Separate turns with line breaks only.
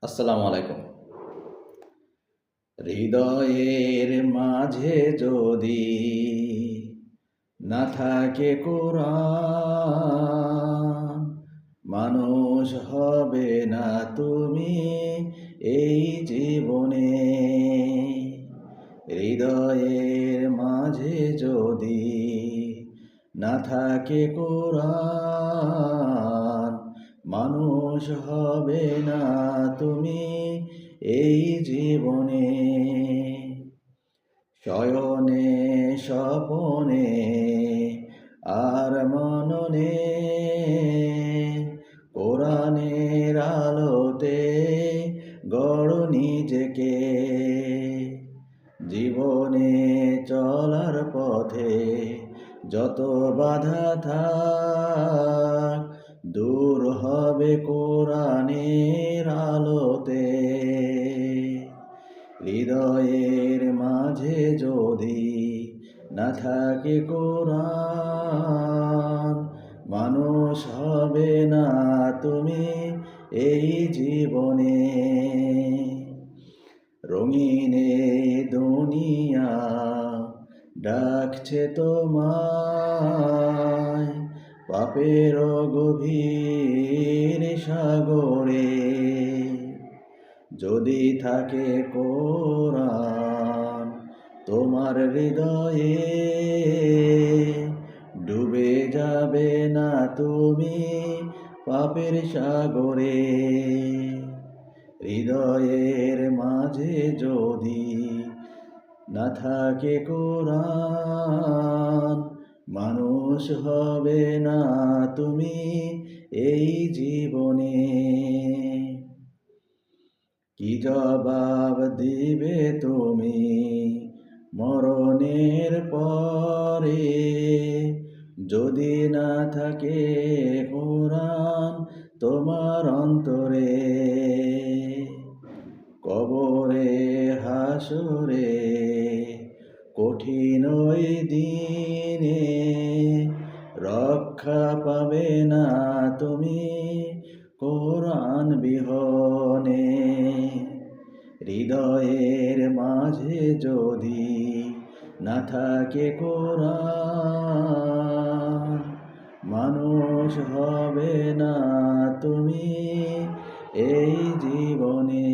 আসসালামু আলাইকুম। হৃদয়ের মাঝে যদি না থাকে কোরআন, মানুষ হবে না তুমি এই জীবনে। হৃদয়ের মাঝে যদি না থাকে কোরআন, মানুষ হবে না তুমি এই জীবনে। শয়নে স্বপনে আর মননে কোরআনের আলোতে গড় নিজেকে। জীবনে চলার পথে যত বাধা থাক, দূর হবে কোরআনের আলোতে। হৃদয়ের মাঝে যদি না থাকে কোরআন, মানুষ হবে না তুমি এই জীবনে। রঙিন এই দুনিয়া ডাকছে তোমায় পাপের গভীর সাগরে। যদি থাকে কোরআন তোমার হৃদয়ে, ডুবে যাবে না তুমি পাপের সাগরে। হৃদয়ের মাঝে যদি না থাকে কোরআন, মানুষ হবে না তুমি এই জীবনে। কি জবাব দিবে তুমি মরণের পরে, যদি না থাকে কোরআন তোমার অন্তরে। কবরে হাসরে কঠিন ওই দিনে রক্ষা পাবে না তুমি কোরআন বিহনে। হৃদয়ের মাঝে যদি না থাকে কোরআন, মানুষ হবে না তুমি এই জীবনে।